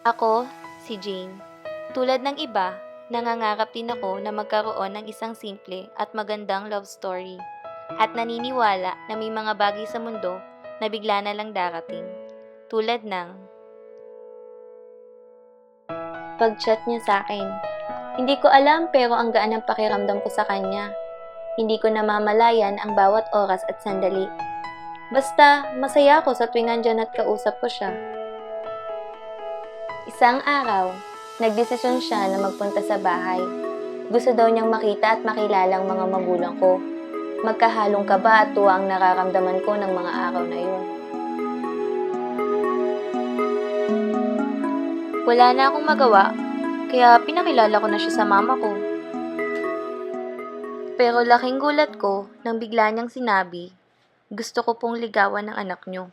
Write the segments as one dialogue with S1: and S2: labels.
S1: Ako, si Jane. Tulad ng iba, nangangarap din ako na magkaroon ng isang simple at magandang love story. At naniniwala na may mga bagay sa mundo na bigla na lang darating. Tulad ng pag-chat niya sa akin. Hindi ko alam pero ang gaan ng pakiramdam ko sa kanya. Hindi ko namamalayan ang bawat oras at sandali. Basta, masaya ako sa tuwing andyan at kausap ko siya. Isang araw, nagdesisyon siya na magpunta sa bahay. Gusto daw niyang makita at makilala ang mga magulang ko. Magkahalong kaba at tuwa ang nararamdaman ko ng mga araw na yun. Wala na akong magawa, kaya pinakilala ko na siya sa mama ko. Pero laking gulat ko nang bigla niyang sinabi, gusto ko pong ligawan ng anak niyo.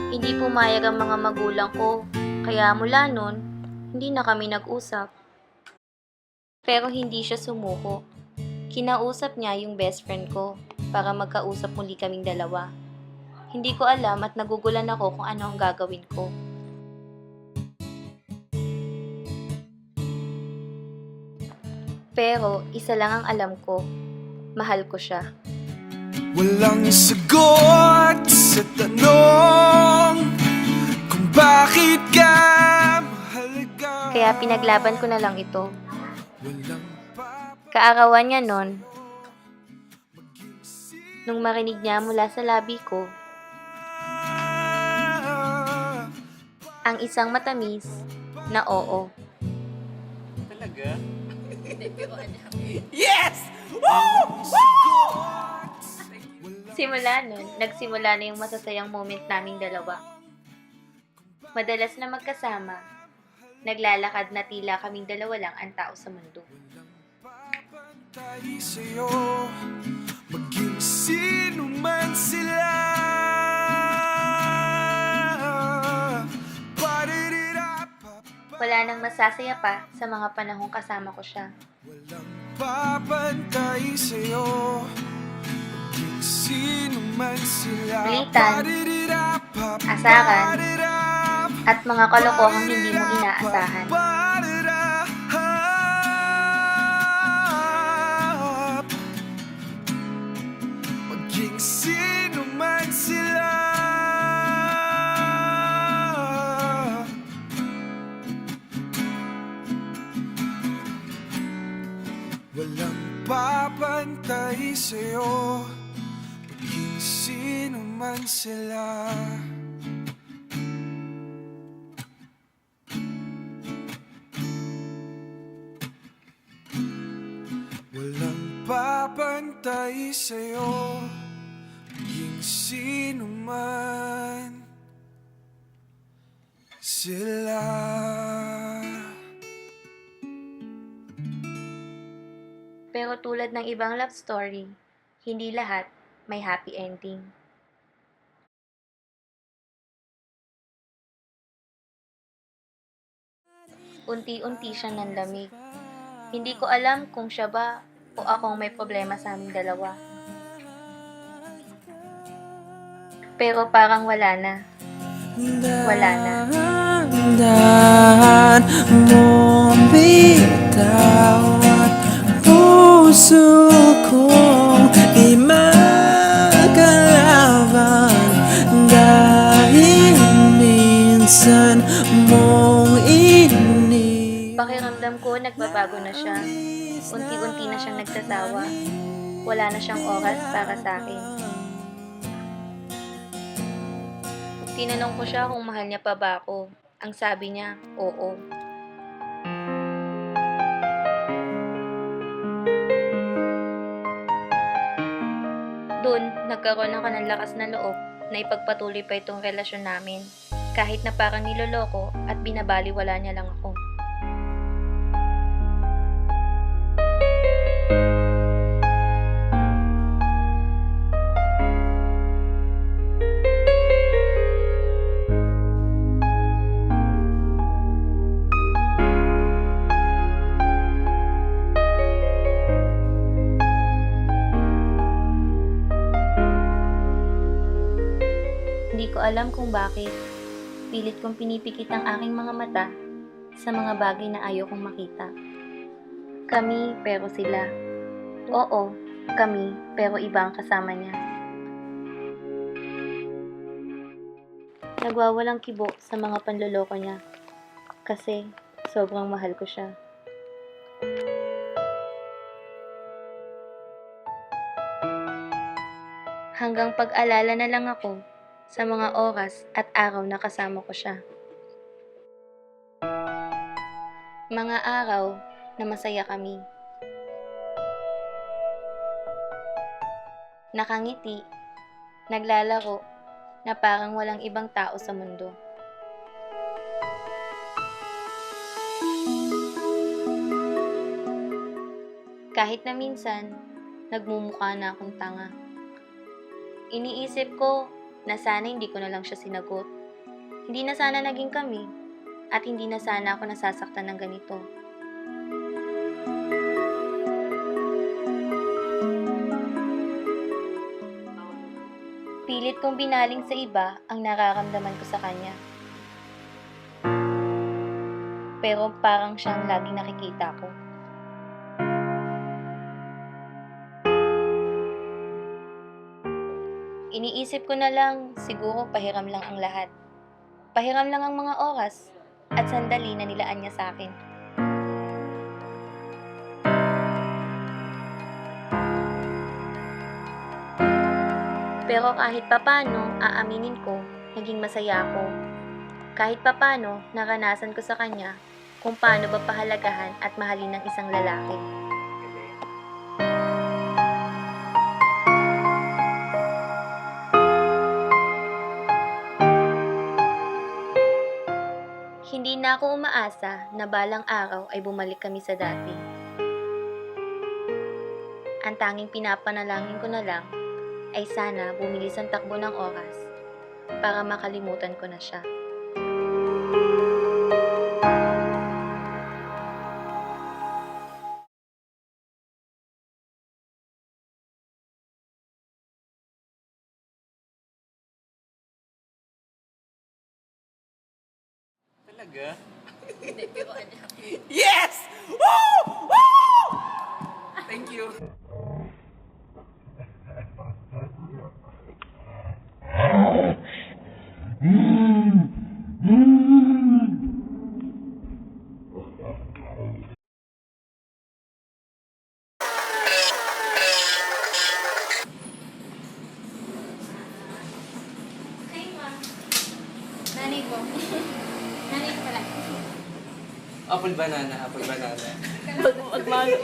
S1: Hindi pumayag ang mga magulang ko, kaya mula nun, hindi na kami nag-usap. Pero hindi siya sumuko. Kinausap niya yung best friend ko para magkausap muli kaming dalawa. Hindi ko alam at nagugulan ako kung ano ang gagawin ko. Pero isa lang ang alam ko, mahal ko siya.
S2: Walang sagot sa tanong kung bakit ka mahalaga.
S1: Kaya pinaglaban ko na lang ito.
S2: Walang
S1: Kaarawan niya nun, nung marinig niya mula sa labi ko, ang isang matamis na oo.
S3: Talaga?
S1: Simula nun, nagsimula na yung masasayang moment naming dalawa. Madalas na magkasama, naglalakad na tila kaming dalawa lang ang tao sa mundo.
S2: tayo sa'yo, maging sino man sila.
S1: Wala nang masasaya pa sa mga panahong kasama ko siya.
S2: Walang papantay sa'yo, maging sino man sila.
S1: Kulitan, asaran, at mga kalokohang hindi mo inaasahan.
S2: Maging sino man sila. Walang papantay sa'yo, maging sino man sila. Walang papantay sa'yo, maging sino man sila.
S1: Pero tulad ng ibang love story, hindi lahat may happy ending. Unti-unti siyang nanlamig. Hindi ko alam kung siya ba o akong may problema sa aming dalawa. Pero parang wala na. Wala na.
S2: Dahan mo bitaw at puso kong di makalaban, dahil minsan mong
S1: Pakiramdam ko nagbabago na siya. Unti-unti na siyang nagsasawa. Wala na siyang oras para sa akin. Tinanong ko siya kung mahal niya pa ba ako. Ang sabi niya, oo. Doon, nagkaroon ako ng lakas na loob na ipagpatuloy pa itong relasyon namin. Kahit na parang niloloko at binabaliwala niya lang ako. Hindi ko alam kung bakit. Pilit kong pinipikit ang aking mga mata sa mga bagay na ayaw kong makita. Kami pero sila. Oo, kami pero iba ang kasama niya. Nagwawalang kibo sa mga panloloko niya kasi sobrang mahal ko siya. Hanggang pag-alala na lang ako sa mga oras at araw na kasama ko siya. Mga araw na masaya kami. Nakangiti, naglalaro, na parang walang ibang tao sa mundo. Kahit na minsan, nagmumukha na akong tanga. Iniisip ko na sana hindi ko na lang siya sinagot. Hindi na sana naging kami at hindi na sana ako nasasaktan ng ganito. Pilit kong binaling sa iba ang nararamdaman ko sa kanya. Pero parang siyang laging nakikita ko. Iniisip ko na lang, siguro pahiram lang ang lahat. Pahiram lang ang mga oras at sandali na nilaan niya sa akin. Pero kahit papano, aaminin ko, naging masaya ako. Kahit papano, naranasan ko sa kanya kung paano ba pahalagahan at mahalin ng isang lalaki. Hindi na ako umaasa na balang araw ay bumalik kami sa dati. Ang tanging pinapanalangin ko na lang ay sana bumilis ang takbo ng oras para makalimutan ko na siya.
S3: Talaga?
S2: Yes! Woo! Woo!
S3: Thank you.
S1: Nanay ko. Nanay ko pala.
S3: Apple banana, apple banana.
S1: Magmano.